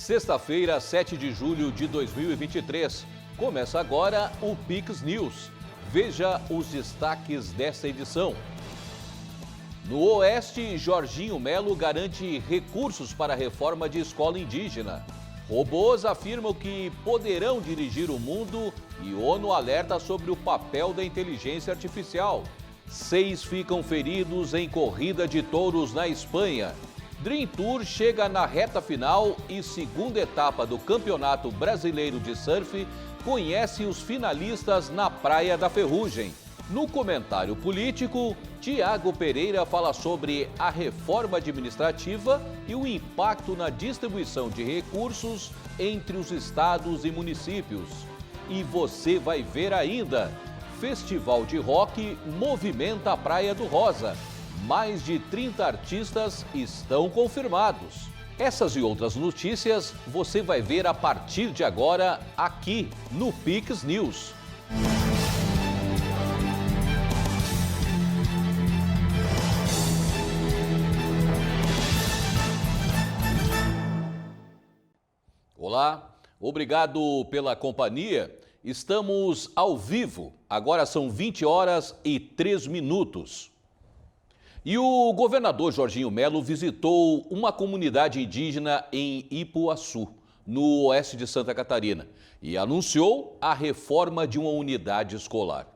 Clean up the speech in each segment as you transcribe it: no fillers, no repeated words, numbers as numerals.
Sexta-feira, 7 de julho de 2023. Começa agora o Pix News. Veja os destaques desta edição. No Oeste, Jorginho Melo garante recursos para a reforma de escola indígena. Robôs afirmam que poderão dirigir o mundo e ONU alerta sobre o papel da inteligência artificial. 6 ficam feridos em corrida de touros na Espanha. Dream Tour chega na reta final e segunda etapa do Campeonato Brasileiro de Surf conhece os finalistas na Praia da Ferrugem. No comentário político, Tiago Pereira fala sobre a reforma administrativa e o impacto na distribuição de recursos entre os estados e municípios. E você vai ver ainda, Festival de Rock movimenta a Praia do Rosa. Mais de 30 artistas estão confirmados. Essas e outras notícias você vai ver a partir de agora aqui no Pix News. Olá, obrigado pela companhia. Estamos ao vivo, agora são 20 horas e 3 minutos. E o governador Jorginho Melo visitou uma comunidade indígena em Ipuaçu, no oeste de Santa Catarina, e anunciou a reforma de uma unidade escolar.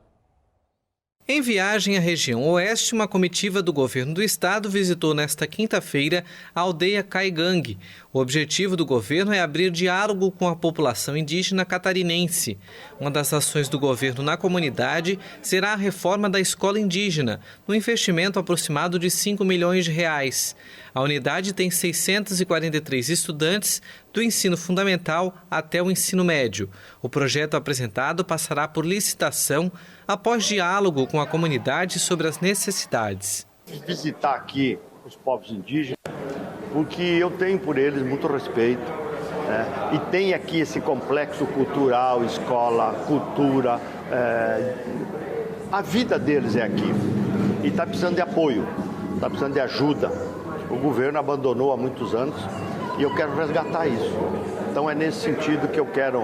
Em viagem à região oeste, uma comitiva do governo do estado visitou nesta quinta-feira a aldeia Caigangue. O objetivo do governo é abrir diálogo com a população indígena catarinense. Uma das ações do governo na comunidade será a reforma da escola indígena, no investimento aproximado de 5 milhões de reais. A unidade tem 643 estudantes do ensino fundamental até o ensino médio. O projeto apresentado passará por licitação após diálogo com a comunidade sobre as necessidades. Visitar aqui os povos indígenas, porque eu tenho por eles muito respeito, né? E tem aqui esse complexo cultural, escola, cultura, a vida deles é aqui e está precisando de apoio, está precisando de ajuda. O governo abandonou há muitos anos e eu quero resgatar isso. Então é nesse sentido que eu quero,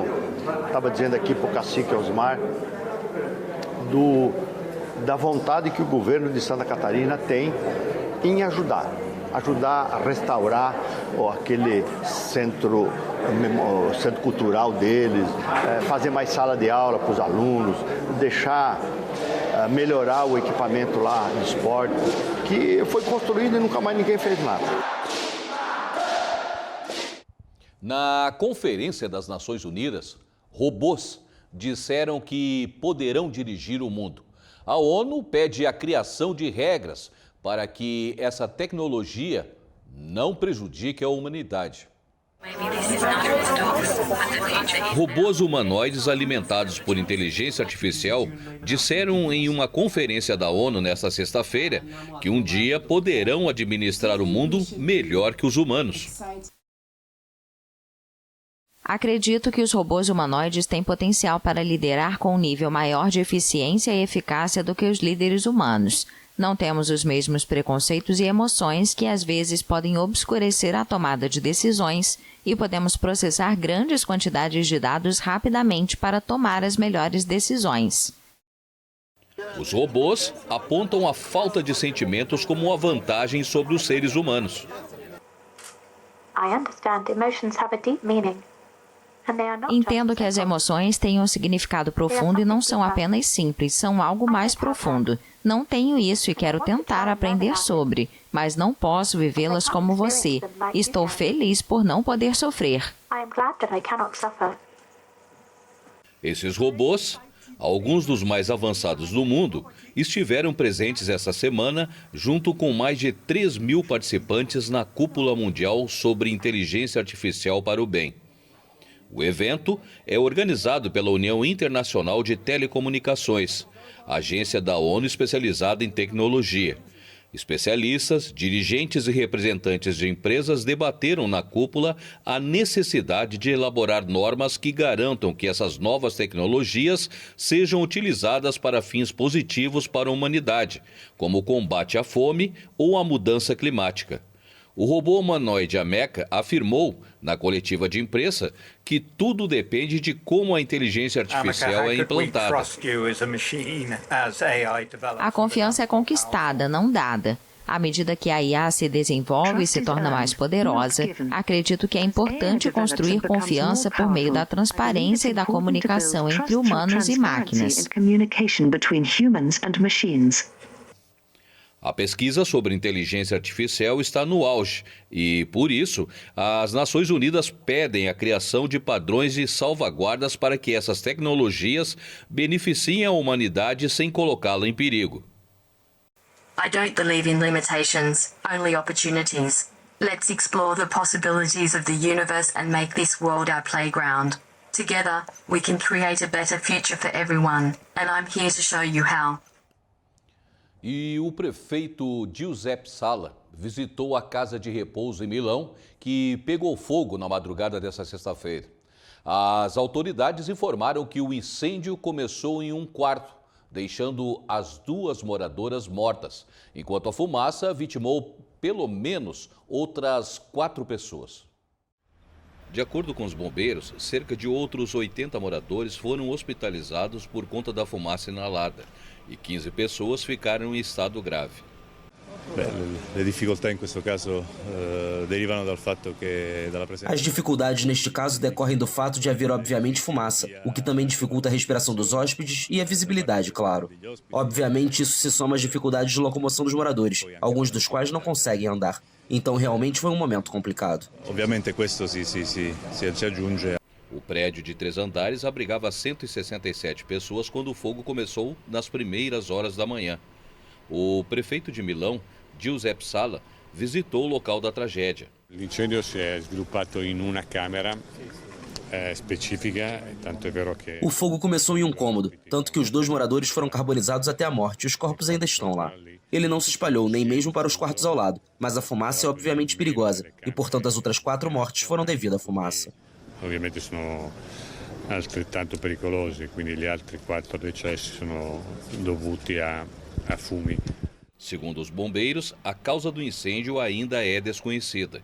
estava dizendo aqui para o cacique Osmar, da vontade que o governo de Santa Catarina tem em ajudar a restaurar aquele centro cultural deles, fazer mais sala de aula para os alunos, melhorar o equipamento lá de esporte, que foi construído e nunca mais ninguém fez nada. Na Conferência das Nações Unidas, robôs disseram que poderão dirigir o mundo. A ONU pede a criação de regras para que essa tecnologia não prejudique a humanidade. Robôs humanoides alimentados por inteligência artificial disseram em uma conferência da ONU nesta sexta-feira que um dia poderão administrar o mundo melhor que os humanos. Acredito que os robôs humanoides têm potencial para liderar com um nível maior de eficiência e eficácia do que os líderes humanos. Não temos os mesmos preconceitos e emoções que às vezes podem obscurecer a tomada de decisões e podemos processar grandes quantidades de dados rapidamente para tomar as melhores decisões. Os robôs apontam a falta de sentimentos como uma vantagem sobre os seres humanos. Entendo que as emoções têm um significado profundo e não são apenas simples, são algo mais profundo. Não tenho isso e quero tentar aprender sobre, mas não posso vivê-las como você. Estou feliz por não poder sofrer. Esses robôs, alguns dos mais avançados do mundo, estiveram presentes essa semana junto com mais de 3.000 participantes na Cúpula Mundial sobre Inteligência Artificial para o Bem. O evento é organizado pela União Internacional de Telecomunicações, agência da ONU especializada em tecnologia. Especialistas, dirigentes e representantes de empresas debateram na cúpula a necessidade de elaborar normas que garantam que essas novas tecnologias sejam utilizadas para fins positivos para a humanidade, como o combate à fome ou a mudança climática. O robô humanoide Ameca afirmou, na coletiva de imprensa, que tudo depende de como a inteligência artificial é implantada. A confiança é conquistada, não dada. À medida que a IA se desenvolve e se torna mais poderosa, acredito que é importante construir confiança por meio da transparência e da comunicação entre humanos e máquinas. A pesquisa sobre inteligência artificial está no auge e, por isso, as Nações Unidas pedem a criação de padrões de salvaguardas para que essas tecnologias beneficiem a humanidade sem colocá-la em perigo. I don't believe in limitations, only opportunities. Let's explore the possibilities of the universe and make this world our playground. Together, we can create a better future for everyone, and I'm here to show you how. E o prefeito Giuseppe Sala visitou a casa de repouso em Milão, que pegou fogo na madrugada desta sexta-feira. As autoridades informaram que o incêndio começou em um quarto, deixando as 2 moradoras mortas, enquanto a fumaça vitimou pelo menos outras 4 pessoas. De acordo com os bombeiros, cerca de outros 80 moradores foram hospitalizados por conta da fumaça inalada e 15 pessoas ficaram em estado grave. As dificuldades neste caso decorrem do fato de haver obviamente fumaça, o que também dificulta a respiração dos hóspedes e a visibilidade, claro. Obviamente isso se soma às dificuldades de locomoção dos moradores, alguns dos quais não conseguem andar. Então realmente foi um momento complicado. Obviamente questo si aggiunge. O prédio de 3 andares abrigava 167 pessoas quando o fogo começou nas primeiras horas da manhã. O prefeito de Milão, Giuseppe Sala, visitou o local da tragédia. O incêndio se é sviluppato em uma câmara específica, tanto é vero que... O fogo começou em um cômodo, tanto que os 2 moradores foram carbonizados até a morte e os corpos ainda estão lá. Ele não se espalhou nem mesmo para os quartos ao lado, mas a fumaça é obviamente perigosa e, portanto, as outras 4 mortes foram devido à fumaça. Ovviamente sono altrettanto pericolosi, quindi gli altri 4 decessi sono dovuti a fumi. Segundo os bombeiros, a causa do incêndio ainda é desconhecida.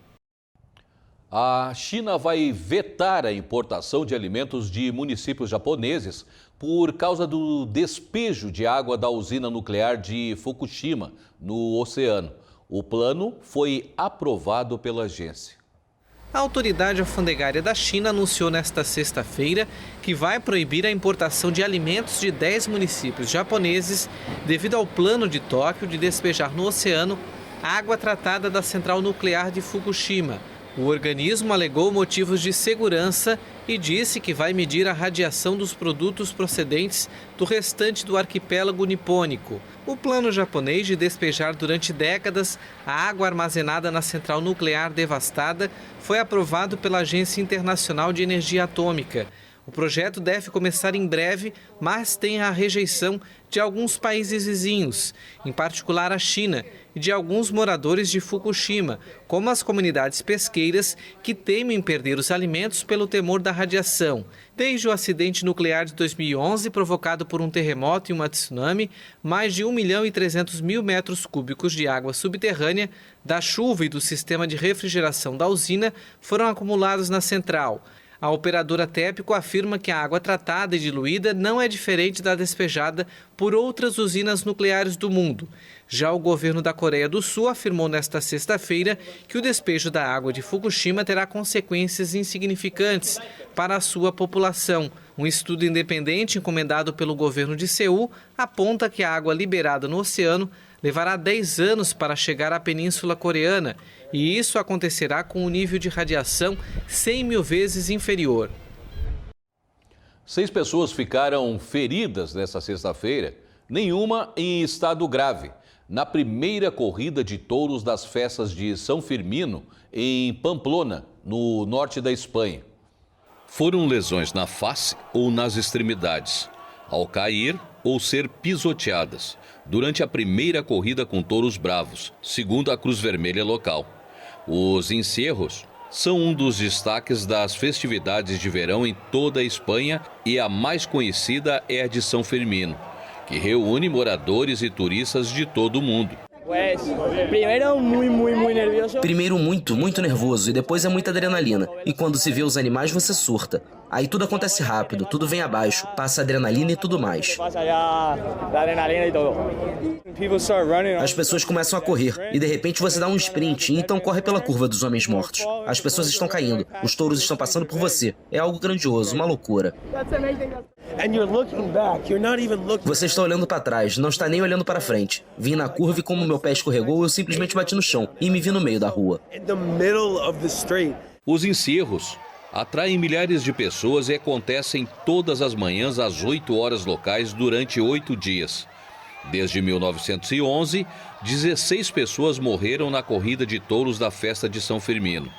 A China vai vetar a importação de alimentos de municípios japoneses por causa do despejo de água da usina nuclear de Fukushima, no oceano. O plano foi aprovado pela agência. A autoridade alfandegária da China anunciou nesta sexta-feira que vai proibir a importação de alimentos de 10 municípios japoneses devido ao plano de Tóquio de despejar no oceano água tratada da central nuclear de Fukushima. O organismo alegou motivos de segurança e disse que vai medir a radiação dos produtos procedentes do restante do arquipélago nipônico. O plano japonês de despejar durante décadas a água armazenada na central nuclear devastada foi aprovado pela Agência Internacional de Energia Atômica. O projeto deve começar em breve, mas tem a rejeição de alguns países vizinhos, em particular a China, e de alguns moradores de Fukushima, como as comunidades pesqueiras que temem perder os alimentos pelo temor da radiação. Desde o acidente nuclear de 2011, provocado por um terremoto e uma tsunami, mais de 1.300.000 metros cúbicos de água subterrânea da chuva e do sistema de refrigeração da usina foram acumulados na central. A operadora TEPCO afirma que a água tratada e diluída não é diferente da despejada por outras usinas nucleares do mundo. Já o governo da Coreia do Sul afirmou nesta sexta-feira que o despejo da água de Fukushima terá consequências insignificantes para a sua população. Um estudo independente encomendado pelo governo de Seul aponta que a água liberada no oceano levará 10 anos para chegar à Península Coreana, e isso acontecerá com um nível de radiação 100.000 vezes inferior. 6 pessoas ficaram feridas nesta sexta-feira, nenhuma em estado grave, na primeira corrida de touros das festas de São Firmino, em Pamplona, no norte da Espanha. Foram lesões na face ou nas extremidades, ao cair ou ser pisoteadas, durante a primeira corrida com touros bravos, segundo a Cruz Vermelha local. Os encerros são um dos destaques das festividades de verão em toda a Espanha e a mais conhecida é a de São Firmino, que reúne moradores e turistas de todo o mundo. Primeiro muito nervoso e depois é muita adrenalina. E quando se vê os animais você surta. Aí tudo acontece rápido, tudo vem abaixo, passa adrenalina e tudo mais. As pessoas começam a correr e de repente você dá um sprint e então corre pela curva dos homens mortos. As pessoas estão caindo, os touros estão passando por você. É algo grandioso, uma loucura. Você está olhando para trás, não está nem olhando para frente. Vim na curva e como meu pé escorregou, eu simplesmente bati no chão e me vi no meio da rua. Os encerros atraem milhares de pessoas e acontecem todas as manhãs às 8 horas locais durante 8 dias. Desde 1911, 16 pessoas morreram na corrida de touros da festa de São Firmino.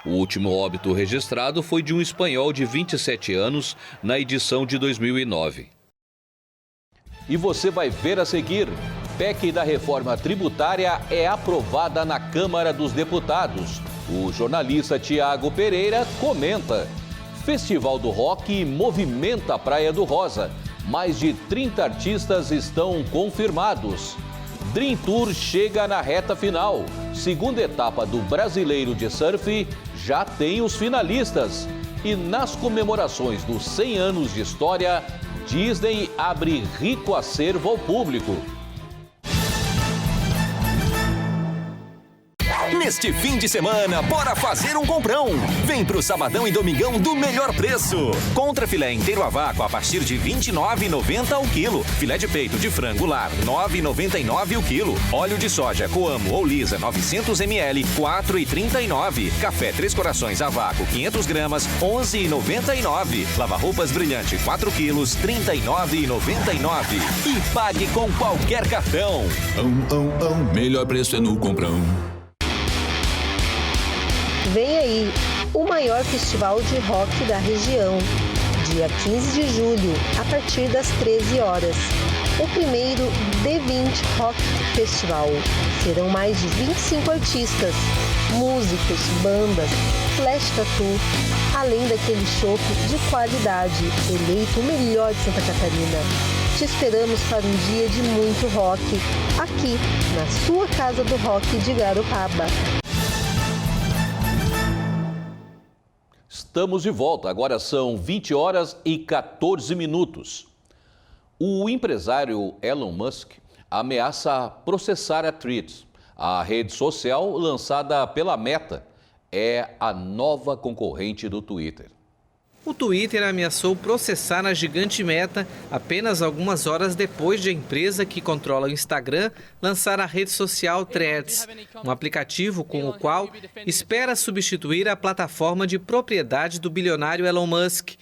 O último óbito registrado foi de um espanhol de 27 anos na edição de 2009. E você vai ver a seguir: PEC da reforma tributária é aprovada na Câmara dos Deputados. O jornalista Tiago Pereira comenta. Festival do Rock movimenta a Praia do Rosa. Mais de 30 artistas estão confirmados. Dream Tour chega na reta final. Segunda etapa do Brasileiro de Surf já tem os finalistas. E nas comemorações dos 100 anos de história, Disney abre rico acervo ao público. Neste fim de semana, bora fazer um comprão. Vem pro sabadão e domingão do melhor preço. Contra filé inteiro a vácuo a partir de R$ 29,90 ao quilo. Filé de peito de frango lar, R$ 9,99 o quilo. Óleo de soja Coamo ou Lisa 900 ml, R$ 4,39. Café Três Corações a vácuo 500 gramas, R$ 11,99. Lava-roupas Brilhante 4 quilos, R$ 39,99. E pague com qualquer cartão. Melhor preço é no comprão. Vem aí o maior festival de rock da região, dia 15 de julho, a partir das 13 horas. O primeiro D20 Rock Festival. Serão mais de 25 artistas, músicos, bandas, flash tattoo, além daquele chopp de qualidade, eleito o melhor de Santa Catarina. Te esperamos para um dia de muito rock, aqui na sua Casa do Rock de Garopaba. Estamos de volta, agora são 20 horas e 14 minutos. O empresário Elon Musk ameaça processar a Threads. A rede social lançada pela Meta é a nova concorrente do Twitter. O Twitter ameaçou processar a gigante Meta apenas algumas horas depois de a empresa que controla o Instagram lançar a rede social Threads, um aplicativo com o qual espera substituir a plataforma de propriedade do bilionário Elon Musk.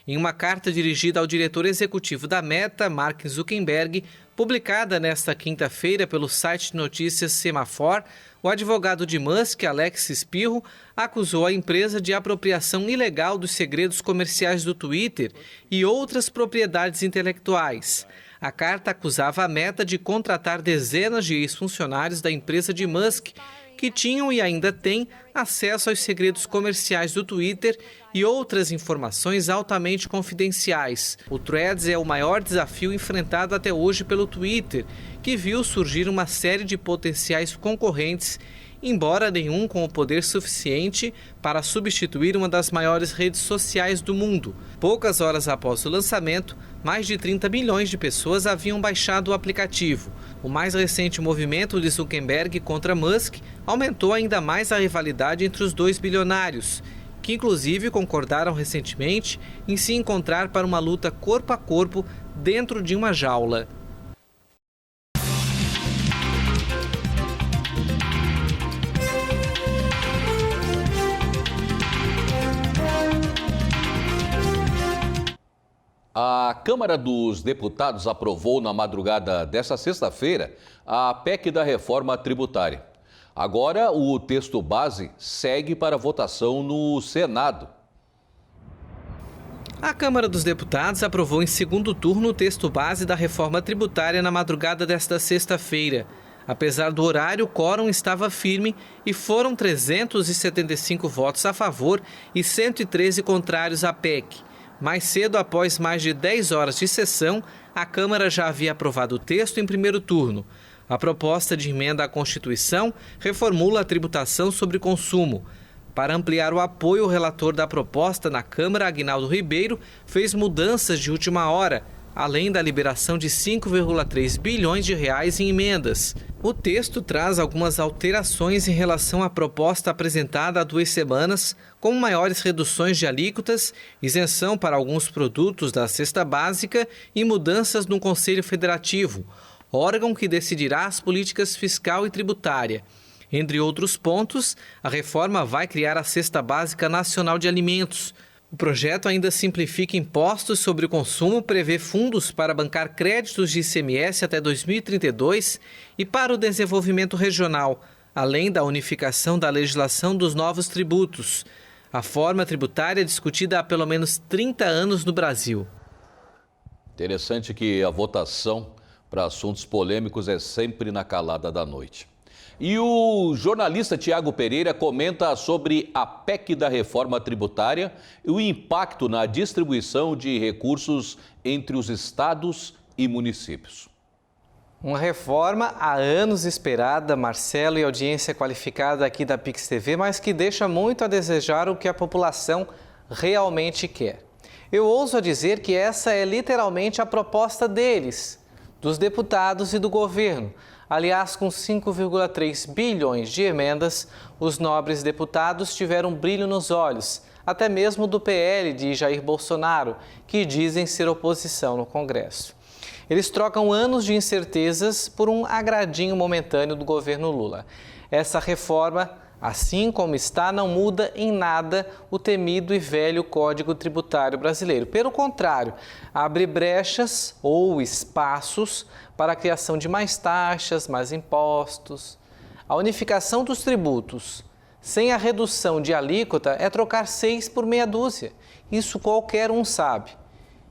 Em uma carta dirigida ao diretor executivo da Meta, Mark Zuckerberg, publicada nesta quinta-feira pelo site de notícias Semafor, o advogado de Musk, Alex Spirro, acusou a empresa de apropriação ilegal dos segredos comerciais do Twitter e outras propriedades intelectuais. A carta acusava a Meta de contratar dezenas de ex-funcionários da empresa de Musk que tinham e ainda têm acesso aos segredos comerciais do Twitter e outras informações altamente confidenciais. O Threads é o maior desafio enfrentado até hoje pelo Twitter, que viu surgir uma série de potenciais concorrentes, embora nenhum com o poder suficiente para substituir uma das maiores redes sociais do mundo. Poucas horas após o lançamento, mais de 30 milhões de pessoas haviam baixado o aplicativo. O mais recente movimento de Zuckerberg contra Musk aumentou ainda mais a rivalidade entre os dois bilionários, que inclusive concordaram recentemente em se encontrar para uma luta corpo a corpo dentro de uma jaula. A Câmara dos Deputados aprovou na madrugada desta sexta-feira a PEC da reforma tributária. Agora, o texto base segue para votação no Senado. A Câmara dos Deputados aprovou em segundo turno o texto base da reforma tributária na madrugada desta sexta-feira. Apesar do horário, o quórum estava firme e foram 375 votos a favor e 113 contrários à PEC. Mais cedo, após mais de 10 horas de sessão, a Câmara já havia aprovado o texto em primeiro turno. A proposta de emenda à Constituição reformula a tributação sobre consumo. Para ampliar o apoio, o relator da proposta na Câmara, Aguinaldo Ribeiro, fez mudanças de última hora, além da liberação de 5,3 bilhões de reais em emendas. O texto traz algumas alterações em relação à proposta apresentada há 2 semanas, como maiores reduções de alíquotas, isenção para alguns produtos da cesta básica e mudanças no Conselho Federativo, órgão que decidirá as políticas fiscal e tributária. Entre outros pontos, a reforma vai criar a Cesta Básica Nacional de Alimentos. O projeto ainda simplifica impostos sobre o consumo, prevê fundos para bancar créditos de ICMS até 2032 e para o desenvolvimento regional, além da unificação da legislação dos novos tributos. A forma tributária é discutida há pelo menos 30 anos no Brasil. Interessante que a votação para assuntos polêmicos é sempre na calada da noite. E o jornalista Tiago Pereira comenta sobre a PEC da reforma tributária e o impacto na distribuição de recursos entre os estados e municípios. Uma reforma há anos esperada, Marcelo, e audiência qualificada aqui da Pix TV, mas que deixa muito a desejar o que a população realmente quer. Eu ouso dizer que essa é literalmente a proposta deles, dos deputados e do governo. Aliás, com 5,3 bilhões de emendas, os nobres deputados tiveram brilho nos olhos, até mesmo do PL de Jair Bolsonaro, que dizem ser oposição no Congresso. Eles trocam anos de incertezas por um agradinho momentâneo do governo Lula. Essa reforma, assim como está, não muda em nada o temido e velho Código Tributário brasileiro. Pelo contrário, abre brechas ou espaços para a criação de mais taxas, mais impostos. A unificação dos tributos, sem a redução de alíquota, é trocar 6 por meia dúzia. Isso qualquer um sabe.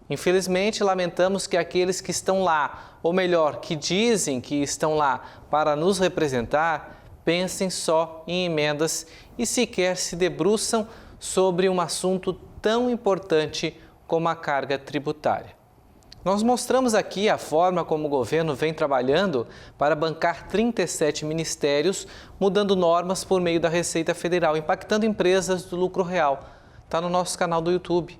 Infelizmente, lamentamos que aqueles que estão lá, ou melhor, que dizem que estão lá para nos representar, pensem só em emendas e sequer se debruçam sobre um assunto tão importante como a carga tributária. Nós mostramos aqui a forma como o governo vem trabalhando para bancar 37 ministérios, mudando normas por meio da Receita Federal, impactando empresas do lucro real. Está no nosso canal do YouTube.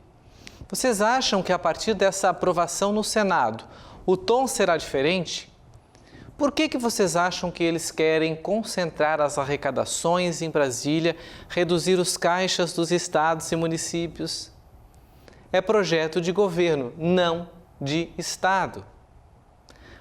Vocês acham que a partir dessa aprovação no Senado, o tom será diferente? Por que vocês acham que eles querem concentrar as arrecadações em Brasília, reduzir os caixas dos estados e municípios? É projeto de governo, não de Estado.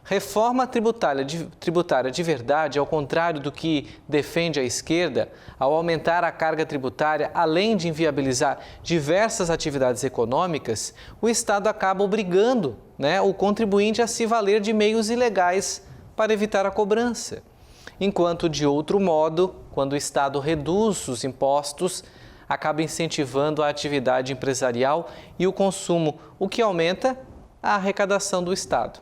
Reforma tributária de verdade, ao contrário do que defende a esquerda, ao aumentar a carga tributária, além de inviabilizar diversas atividades econômicas, o Estado acaba obrigando, o contribuinte a se valer de meios ilegais para evitar a cobrança. Enquanto, de outro modo, quando o Estado reduz os impostos, acaba incentivando a atividade empresarial e o consumo, o que aumenta a arrecadação do Estado.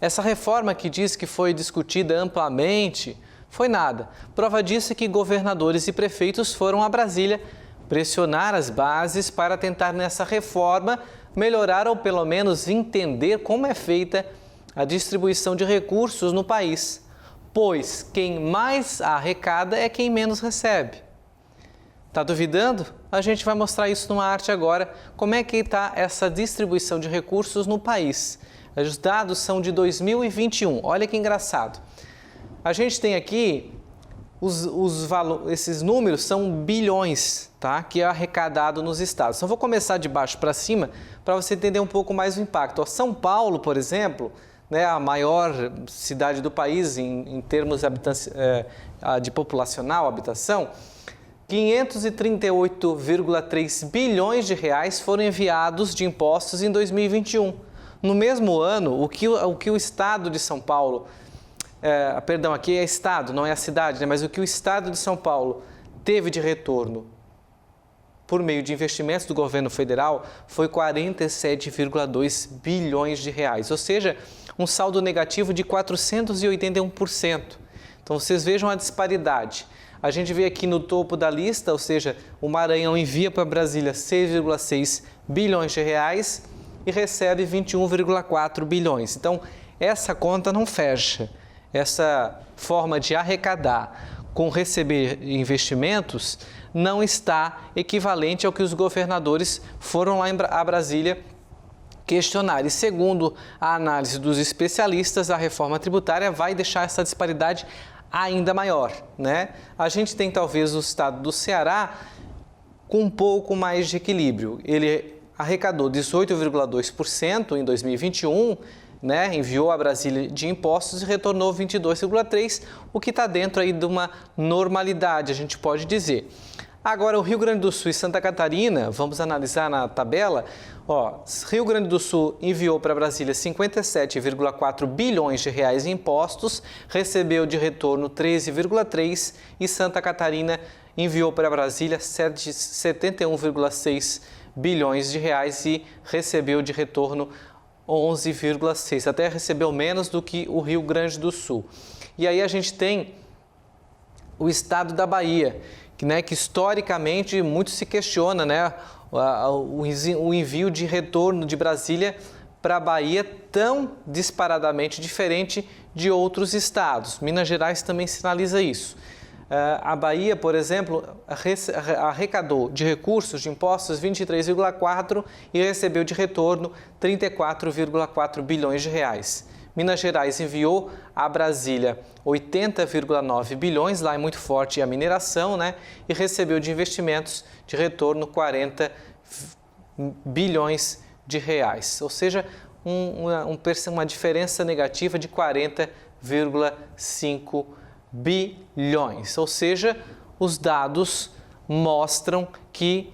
Essa reforma que diz que foi discutida amplamente, foi nada. Prova disso é que governadores e prefeitos foram a Brasília pressionar as bases para tentar nessa reforma melhorar ou pelo menos entender como é feita a distribuição de recursos no país, pois quem mais arrecada é quem menos recebe. Está duvidando? A gente vai mostrar isso numa arte agora, como é que está essa distribuição de recursos no país. Os dados são de 2021, olha que engraçado. A gente tem aqui, esses números são bilhões, tá? Que é arrecadado nos estados. Então vou começar de baixo para cima para você entender um pouco mais o impacto. São Paulo, por exemplo, a maior cidade do país em termos de populacional, habitação, 538,3 bilhões de reais foram enviados de impostos em 2021. No mesmo ano, o que o estado de São Paulo, aqui é estado, não é a cidade, mas o que o estado de São Paulo teve de retorno por meio de investimentos do governo federal foi 47,2 bilhões de reais, ou seja, um saldo negativo de 481%. Então vocês vejam a disparidade. A gente vê aqui no topo da lista, ou seja, o Maranhão envia para Brasília 6,6 bilhões de reais e recebe 21,4 bilhões. Então, essa conta não fecha. essa forma de arrecadar com receber investimentos não está equivalente ao que os governadores foram lá a Brasília questionar. E segundo a análise dos especialistas, a reforma tributária vai deixar essa disparidade ainda maior, né? A gente tem talvez o estado do Ceará com um pouco mais de equilíbrio. Ele arrecadou 18,2% em 2021, né? Enviou a Brasília de impostos e retornou 22,3%, o que está dentro aí de uma normalidade, a gente pode dizer. Agora, o Rio Grande do Sul e Santa Catarina, vamos analisar na tabela. Rio Grande do Sul enviou para Brasília 57,4 bilhões de reais em impostos, recebeu de retorno 13,3 e Santa Catarina enviou para Brasília 71,6 bilhões de reais e recebeu de retorno 11,6, até recebeu menos do que o Rio Grande do Sul. E aí a gente tem o estado da Bahia, que historicamente muito se questiona, né, o envio de retorno de Brasília para a Bahia tão disparadamente diferente de outros estados. Minas Gerais também sinaliza isso. A Bahia, por exemplo, arrecadou de recursos de impostos 23,4 e recebeu de retorno 34,4 bilhões de reais. Minas Gerais enviou a Brasília 80,9 bilhões, lá é muito forte a mineração, né? E recebeu de investimentos de retorno 40 bilhões de reais, ou seja, uma diferença negativa de 40,5 bilhões. Ou seja, os dados mostram que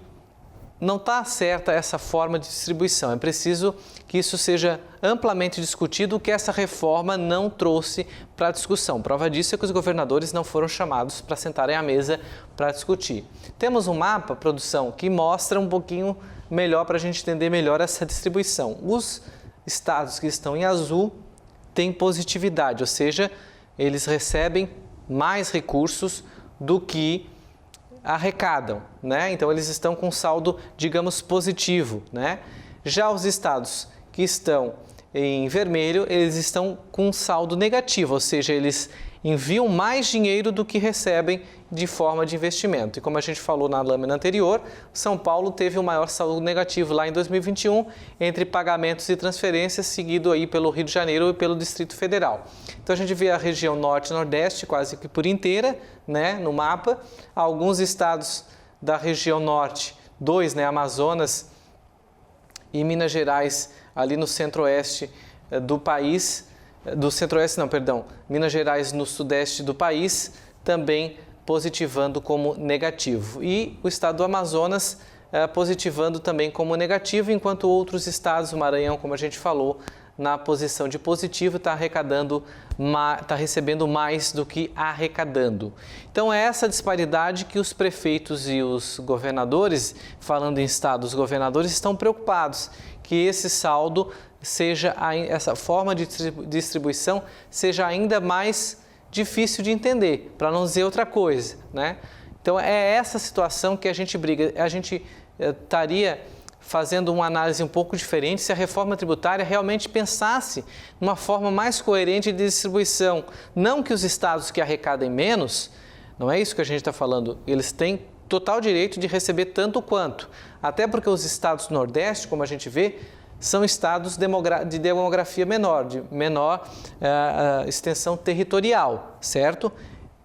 não está certa essa forma de distribuição. É preciso que isso seja amplamente discutido, o que essa reforma não trouxe para a discussão. Prova disso é que os governadores não foram chamados para sentarem à mesa para discutir. Temos um mapa, produção, que mostra um pouquinho melhor para a gente entender melhor essa distribuição. Os estados que estão em azul têm positividade, ou seja, eles recebem mais recursos do que arrecadam, né? Então eles estão com saldo, digamos, positivo, né? Já os estados que estão em vermelho, eles estão com saldo negativo, ou seja, eles enviam mais dinheiro do que recebem de forma de investimento. E como a gente falou na lâmina anterior, São Paulo teve o maior saldo negativo lá em 2021, entre pagamentos e transferências, seguido aí pelo Rio de Janeiro e pelo Distrito Federal. Então a gente vê a região norte e nordeste quase que por inteira, né, no mapa. Alguns estados da região norte, dois, né, Amazonas e Minas Gerais, ali no centro-oeste do país, Minas Gerais no sudeste do país, também positivando como negativo. E o estado do Amazonas positivando também como negativo, enquanto outros estados, o Maranhão, como a gente falou, na posição de positivo, está recebendo mais do que arrecadando. Então é essa disparidade que os prefeitos e os governadores, falando em estados, os governadores estão preocupados, que esse saldo essa forma de distribuição seja ainda mais difícil de entender, para não dizer outra coisa, né? Então é essa situação que a gente briga. A gente estaria fazendo uma análise um pouco diferente se a reforma tributária realmente pensasse numa forma mais coerente de distribuição. Não que os estados que arrecadem menos, não é isso que a gente está falando, eles têm total direito de receber tanto quanto. Até porque os estados do Nordeste, como a gente vê, são estados de demografia menor, de menor extensão territorial, certo?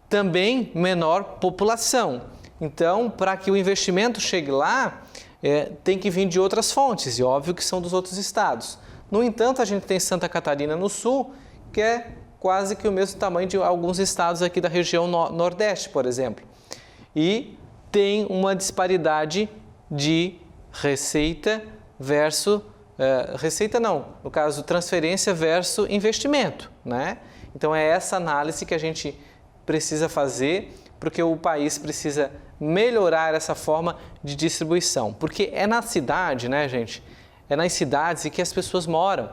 Também menor população. Então, para que o investimento chegue lá, tem que vir de outras fontes, e óbvio que são dos outros estados. No entanto, a gente tem Santa Catarina no sul, que é quase que o mesmo tamanho de alguns estados aqui da região nordeste, por exemplo. E tem uma disparidade de receita versus... no caso, transferência versus investimento, né? Então é essa análise que a gente precisa fazer, porque o país precisa melhorar essa forma de distribuição. Porque é na cidade, né, gente? É nas cidades em que as pessoas moram.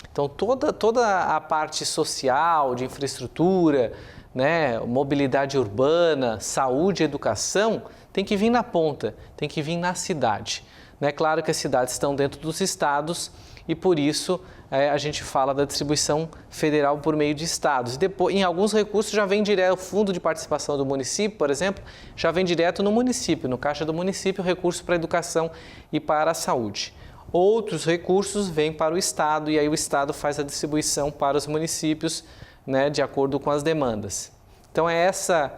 Então toda a parte social, de infraestrutura, né, mobilidade urbana, saúde, educação, tem que vir na ponta, tem que vir na cidade. É claro que as cidades estão dentro dos estados e por isso a gente fala da distribuição federal por meio de estados. E depois, em alguns recursos já vem direto, o fundo de participação do município, por exemplo, já vem direto no município, no caixa do município, recurso para a educação e para a saúde. Outros recursos vêm para o estado e aí o estado faz a distribuição para os municípios, né, de acordo com as demandas. Então é essa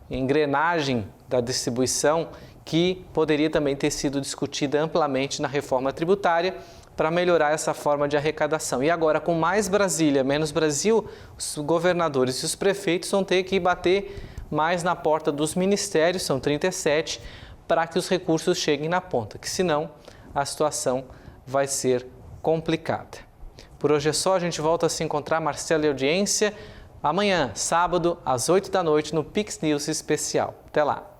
engrenagem da distribuição que poderia também ter sido discutida amplamente na reforma tributária para melhorar essa forma de arrecadação. E agora, com mais Brasília, menos Brasil, os governadores e os prefeitos vão ter que bater mais na porta dos ministérios, são 37, para que os recursos cheguem na ponta, que senão a situação vai ser complicada. Por hoje é só, a gente volta a se encontrar, Marcelo e audiência, amanhã, sábado, às 8 da noite, no Pix News Especial. Até lá!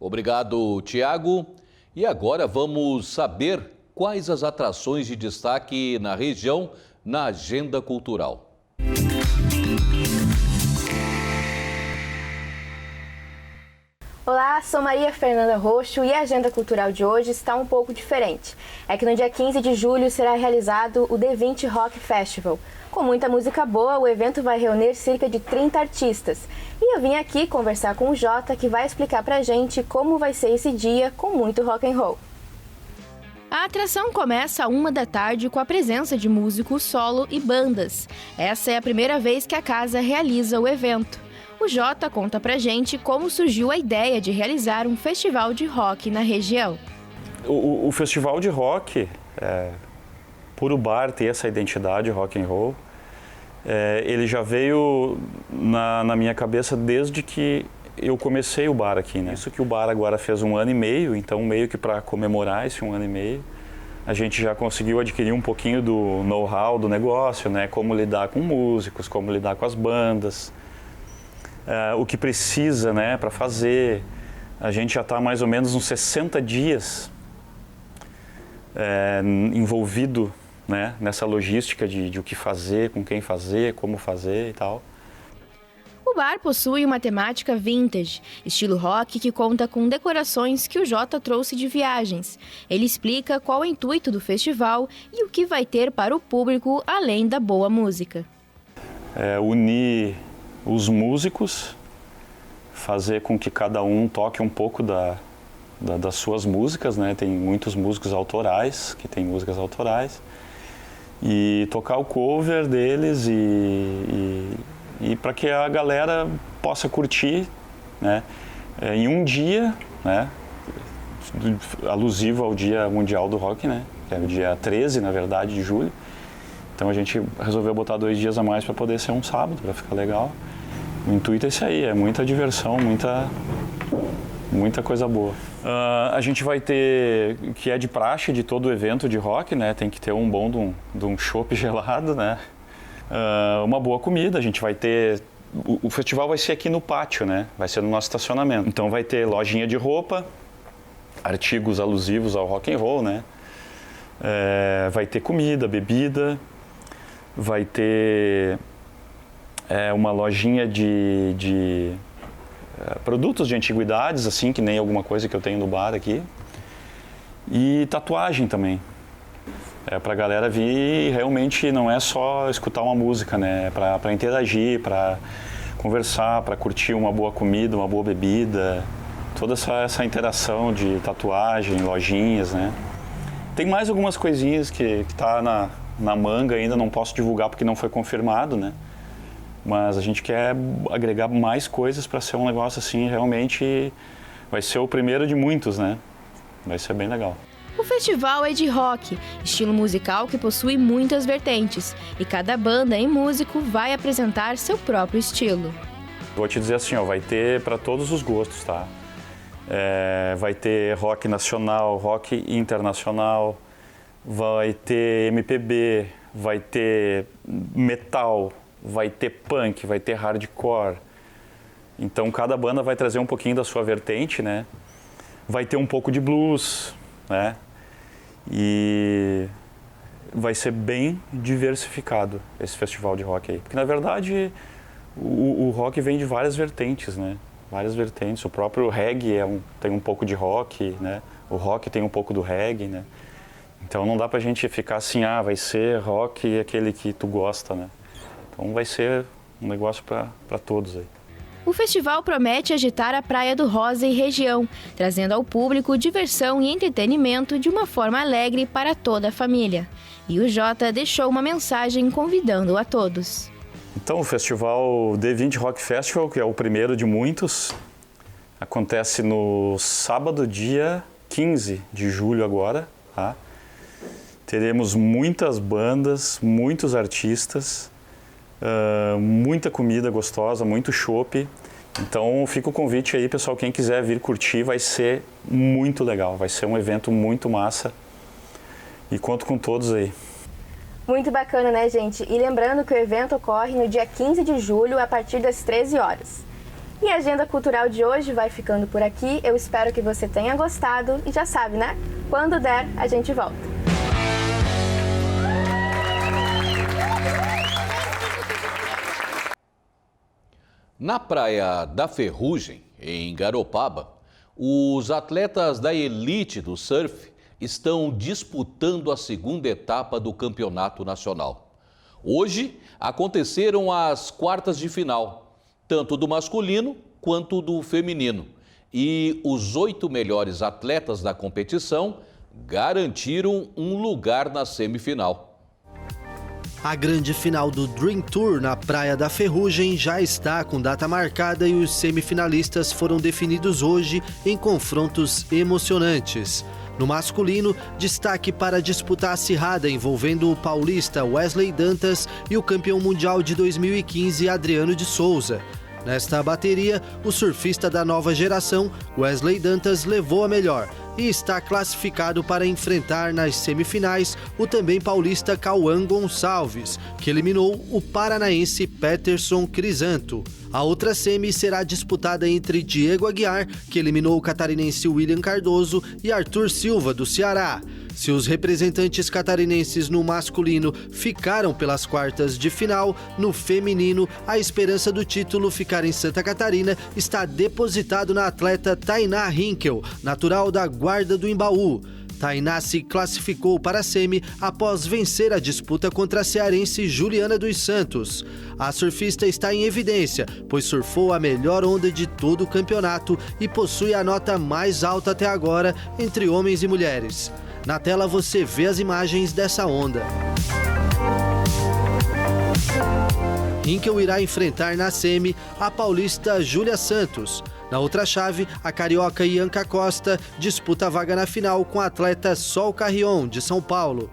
Obrigado, Tiago. E agora vamos saber quais as atrações de destaque na região na agenda cultural. Olá, sou Maria Fernanda Roxo e a agenda cultural de hoje está um pouco diferente. É que no dia 15 de julho será realizado o D20 Rock Festival. Com muita música boa, o evento vai reunir cerca de 30 artistas. E eu vim aqui conversar com o Jota, que vai explicar pra gente como vai ser esse dia com muito rock and roll. A atração começa às 1 da tarde com a presença de músicos solo e bandas. Essa é a primeira vez que a casa realiza o evento. O Jota conta pra gente como surgiu a ideia de realizar um festival de rock na região. O festival de rock, por o bar ter essa identidade rock and roll, ele já veio na minha cabeça desde que eu comecei o bar aqui, né? Isso que o bar agora fez 1 ano e meio, então meio que para comemorar esse 1 ano e meio, a gente já conseguiu adquirir um pouquinho do know-how do negócio, né? Como lidar com músicos, como lidar com as bandas, o que precisa, né, para fazer. A gente já está mais ou menos uns 60 dias envolvido, né, nessa logística de o que fazer, com quem fazer, como fazer e tal. O bar possui uma temática vintage, estilo rock que conta com decorações que o Jota trouxe de viagens. Ele explica qual é o intuito do festival e o que vai ter para o público além da boa música. Unir os músicos, fazer com que cada um toque um pouco das suas músicas, né? Tem muitos músicos autorais, que tem músicas autorais, e tocar o cover deles e para que a galera possa curtir, né? Em um dia, né? Alusivo ao Dia Mundial do Rock, né? Que é o dia 13, na verdade, de julho. Então a gente resolveu botar 2 dias a mais para poder ser um sábado, para ficar legal. O intuito é esse aí, é muita diversão, muita coisa boa. A gente vai ter, que é de praxe de todo evento de rock, né? Tem que ter um bom de um chopp gelado, né? Uma boa comida, a gente vai ter... O festival vai ser aqui no pátio, né? Vai ser no nosso estacionamento. Então vai ter lojinha de roupa, artigos alusivos ao rock and roll, né? Vai ter comida, bebida, vai ter uma lojinha de produtos de antiguidades, assim, que nem alguma coisa que eu tenho no bar aqui. E tatuagem também. Pra galera vir, realmente não é só escutar uma música, né? É pra interagir, pra conversar, pra curtir uma boa comida, uma boa bebida. Toda essa interação de tatuagem, lojinhas, né? Tem mais algumas coisinhas que tá na manga ainda, não posso divulgar porque não foi confirmado, né? Mas a gente quer agregar mais coisas para ser um negócio assim, realmente vai ser o primeiro de muitos, né? Vai ser bem legal. O festival é de rock, estilo musical que possui muitas vertentes, e cada banda e músico vai apresentar seu próprio estilo. Vou te dizer assim, vai ter para todos os gostos, tá? Vai ter rock nacional, rock internacional, vai ter MPB, vai ter metal, vai ter punk, vai ter hardcore. Então cada banda vai trazer um pouquinho da sua vertente, né? Vai ter um pouco de blues, né? E vai ser bem diversificado esse festival de rock aí. Porque na verdade o rock vem de várias vertentes, né? Várias vertentes. O próprio reggae tem um pouco de rock, né? O rock tem um pouco do reggae, né? Então não dá pra gente ficar assim, vai ser rock aquele que tu gosta, né? Então vai ser um negócio para todos aí. O festival promete agitar a Praia do Rosa e região, trazendo ao público diversão e entretenimento de uma forma alegre para toda a família. E o Jota deixou uma mensagem convidando a todos. Então, o festival D20 Rock Festival, que é o primeiro de muitos, acontece no sábado, dia 15 de julho agora, tá? Teremos muitas bandas, muitos artistas, muita comida gostosa, muito chopp. Então fica o convite aí, pessoal, quem quiser vir curtir, vai ser muito legal, vai ser um evento muito massa e conto com todos aí. Muito bacana, né, gente? E lembrando que o evento ocorre no dia 15 de julho, a partir das 13 horas. E a agenda cultural de hoje vai ficando por aqui. Eu espero que você tenha gostado e já sabe, né? Quando der, a gente volta. Na Praia da Ferrugem, em Garopaba, os atletas da elite do surf estão disputando a segunda etapa do Campeonato Nacional. Hoje aconteceram as quartas de final, tanto do masculino quanto do feminino. E os 8 melhores atletas da competição garantiram um lugar na semifinal. A grande final do Dream Tour na Praia da Ferrugem já está com data marcada e os semifinalistas foram definidos hoje em confrontos emocionantes. No masculino, destaque para a disputa acirrada envolvendo o paulista Wesley Dantas e o campeão mundial de 2015 Adriano de Souza. Nesta bateria, o surfista da nova geração, Wesley Dantas, levou a melhor e está classificado para enfrentar nas semifinais o também paulista Cauã Gonçalves, que eliminou o paranaense Peterson Crisanto. A outra semi será disputada entre Diego Aguiar, que eliminou o catarinense William Cardoso, e Arthur Silva, do Ceará. Se os representantes catarinenses no masculino ficaram pelas quartas de final, no feminino, a esperança do título ficar em Santa Catarina está depositado na atleta Tainá Hinkel, natural da Guarda do Embaú. Tainá se classificou para a semi após vencer a disputa contra a cearense Juliana dos Santos. A surfista está em evidência, pois surfou a melhor onda de todo o campeonato e possui a nota mais alta até agora entre homens e mulheres. Na tela você vê as imagens dessa onda. Hinkel irá enfrentar na semi a paulista Júlia Santos. Na outra chave, a carioca Ianca Costa disputa a vaga na final com a atleta Sol Carrion, de São Paulo.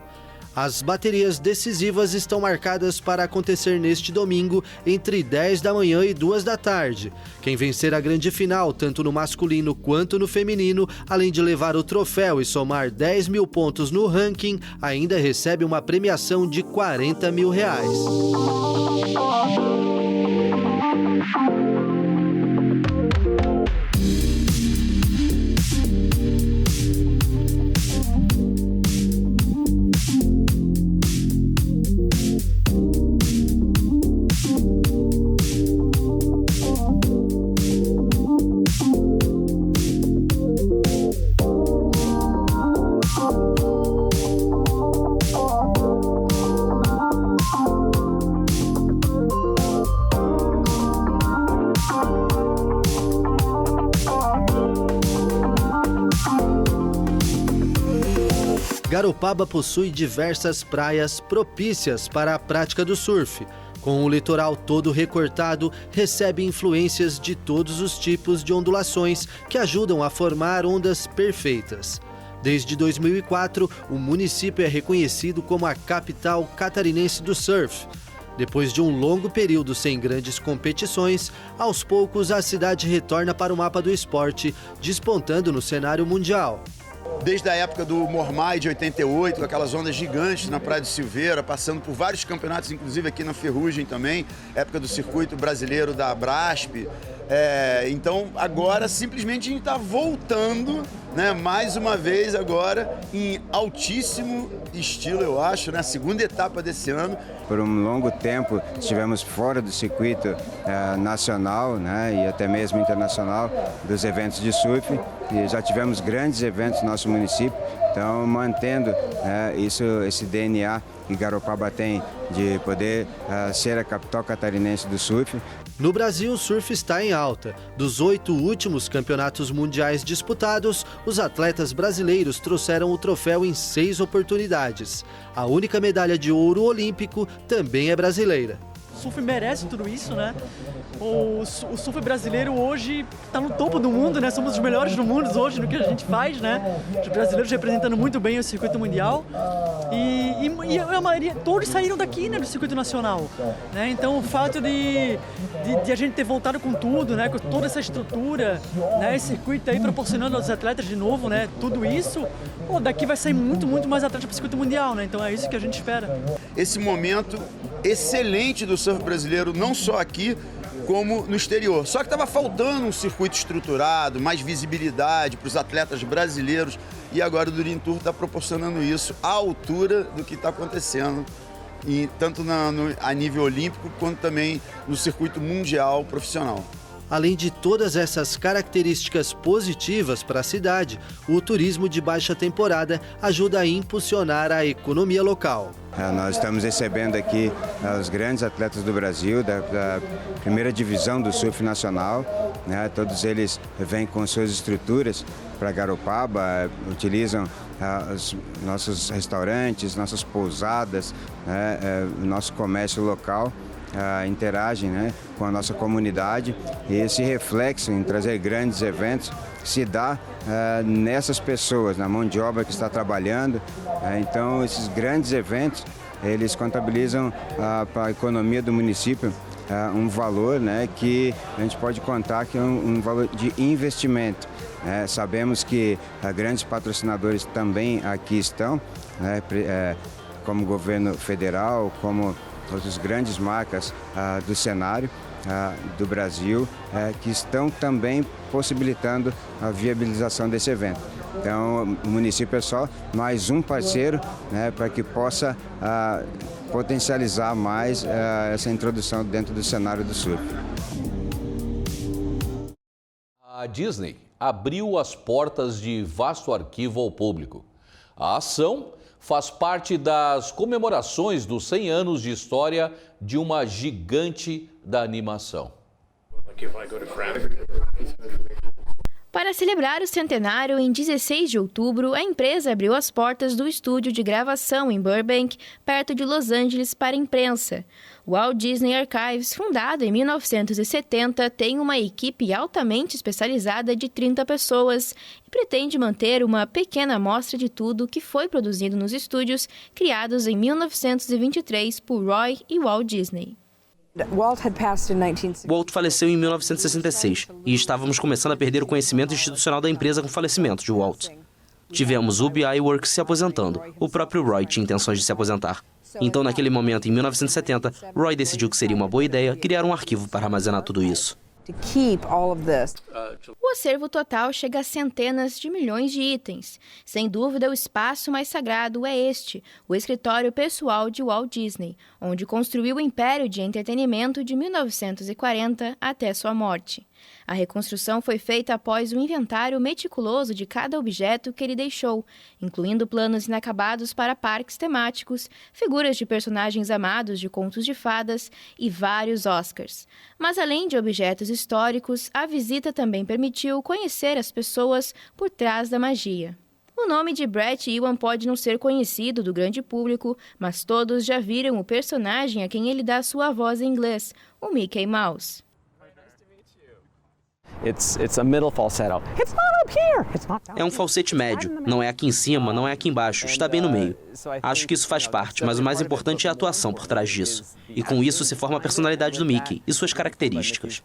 As baterias decisivas estão marcadas para acontecer neste domingo entre 10 da manhã e 2 da tarde. Quem vencer a grande final, tanto no masculino quanto no feminino, além de levar o troféu e somar 10 mil pontos no ranking, ainda recebe uma premiação de R$40 mil. Garopaba possui diversas praias propícias para a prática do surf. Com o litoral todo recortado, recebe influências de todos os tipos de ondulações que ajudam a formar ondas perfeitas. Desde 2004, o município é reconhecido como a capital catarinense do surf. Depois de um longo período sem grandes competições, aos poucos a cidade retorna para o mapa do esporte, despontando no cenário mundial. Desde a época do Mormai de 88, aquelas ondas gigantes na Praia do Silveira, passando por vários campeonatos, inclusive aqui na Ferrugem também, época do circuito brasileiro da Brasp. Então agora simplesmente a gente está voltando né? Mais uma vez agora em altíssimo estilo, eu acho, né? A segunda etapa desse ano. Por um longo tempo estivemos fora do circuito nacional, né? E até mesmo internacional dos eventos de surf, e já tivemos grandes eventos no nosso município, então mantendo esse DNA que Garopaba tem de poder ser a capital catarinense do surf. No Brasil, o surf está em alta. Dos 8 últimos campeonatos mundiais disputados, os atletas brasileiros trouxeram o troféu em 6 oportunidades. A única medalha de ouro olímpico também é brasileira. O surf merece tudo isso, né? O surf brasileiro hoje está no topo do mundo, né? Somos os melhores do mundo hoje no que a gente faz, né? Os brasileiros representando muito bem o circuito mundial. E a maioria, todos saíram daqui, né, do circuito nacional, né? Então o fato de a gente ter voltado com tudo, né, com toda essa estrutura, né, esse circuito aí proporcionando aos atletas de novo, né, tudo isso, daqui vai sair muito mais atletas para o circuito mundial, né? Então é isso que a gente espera. Esse momento excelente do surf brasileiro, não só aqui, como no exterior. Só que estava faltando um circuito estruturado, mais visibilidade para os atletas brasileiros, e agora o Dream Tour está proporcionando isso à altura do que está acontecendo, tanto a nível olímpico quanto também no circuito mundial profissional. Além de todas essas características positivas para a cidade, o turismo de baixa temporada ajuda a impulsionar a economia local. Nós estamos recebendo aqui os grandes atletas do Brasil, da primeira divisão do surf nacional, né? Todos eles vêm com suas estruturas para Garopaba, utilizam os nossos restaurantes, nossas pousadas, né? Nosso comércio local. Interagem, né, com a nossa comunidade, e esse reflexo em trazer grandes eventos se dá nessas pessoas, na mão de obra que está trabalhando. Então esses grandes eventos, eles contabilizam para a economia do município um valor, né, que a gente pode contar que é um valor de investimento. Sabemos que grandes patrocinadores também aqui estão, né, como o governo federal, como outras grandes marcas do cenário do Brasil, que estão também possibilitando a viabilização desse evento. Então, o município é só mais um parceiro, né, para que possa potencializar mais essa introdução dentro do cenário do surf. A Disney abriu as portas de vasto arquivo ao público. A ação faz parte das comemorações dos 100 anos de história de uma gigante da animação. Para celebrar o centenário, em 16 de outubro, a empresa abriu as portas do estúdio de gravação em Burbank, perto de Los Angeles, para a imprensa. O Walt Disney Archives, fundado em 1970, tem uma equipe altamente especializada de 30 pessoas e pretende manter uma pequena amostra de tudo que foi produzido nos estúdios criados em 1923 por Roy e Walt Disney. Walt faleceu em 1966 e estávamos começando a perder o conhecimento institucional da empresa com o falecimento de Walt. Tivemos o BI Works se aposentando. O próprio Roy tinha intenções de se aposentar. Então, naquele momento, em 1970, Roy decidiu que seria uma boa ideia criar um arquivo para armazenar tudo isso. O acervo total chega a centenas de milhões de itens. Sem dúvida, o espaço mais sagrado é este, o escritório pessoal de Walt Disney, onde construiu o império de entretenimento de 1940 até sua morte. A reconstrução foi feita após um inventário meticuloso de cada objeto que ele deixou, incluindo planos inacabados para parques temáticos, figuras de personagens amados de contos de fadas e vários Oscars. Mas além de objetos históricos, a visita também permitiu conhecer as pessoas por trás da magia. O nome de Brett Ewan pode não ser conhecido do grande público, mas todos já viram o personagem a quem ele dá sua voz em inglês, o Mickey Mouse. É um falsete médio, não é aqui em cima, não é aqui embaixo, está bem no meio. Acho que isso faz parte, mas o mais importante é a atuação por trás disso. E com isso se forma a personalidade do Mickey e suas características.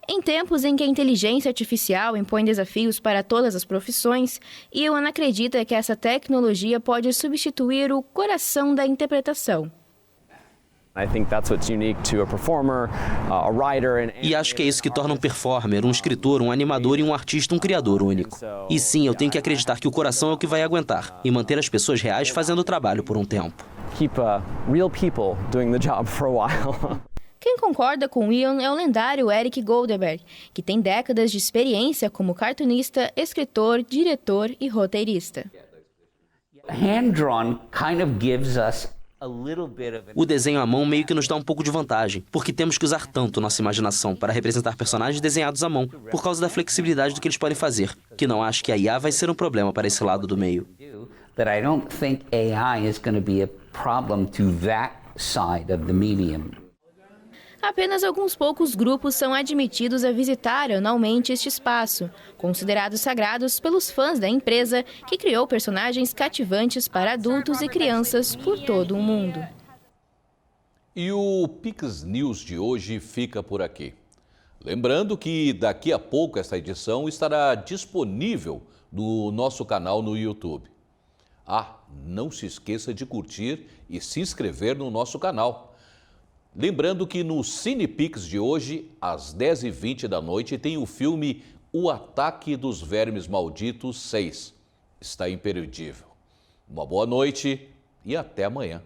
Em tempos em que a inteligência artificial impõe desafios para todas as profissões, Ewan acredita que essa tecnologia pode substituir o coração da interpretação. E acho que é isso que torna um performer, um escritor, um animador e um artista um criador único. E sim, eu tenho que acreditar que o coração é o que vai aguentar e manter as pessoas reais fazendo o trabalho por um tempo. Keep real people doing the job for a while. Quem concorda com Ian é o lendário Eric Goldberg, que tem décadas de experiência como cartunista, escritor, diretor e roteirista. Hand-drawn kind of gives us o desenho à mão meio que nos dá um pouco de vantagem, porque temos que usar tanto nossa imaginação para representar personagens desenhados à mão, por causa da flexibilidade do que eles podem fazer, que não acho que a IA vai ser um problema para esse lado do meio. That I don't think AI is going to be a problem to that side of the medium. Apenas alguns poucos grupos são admitidos a visitar anualmente este espaço, considerados sagrados pelos fãs da empresa que criou personagens cativantes para adultos e crianças por todo o mundo. E o Pix News de hoje fica por aqui. Lembrando que daqui a pouco esta edição estará disponível no nosso canal no YouTube. Não se esqueça de curtir e se inscrever no nosso canal. Lembrando que no CinePix de hoje, às 10h20 da noite, tem o filme O Ataque dos Vermes Malditos 6. Está imperdível. Uma boa noite e até amanhã.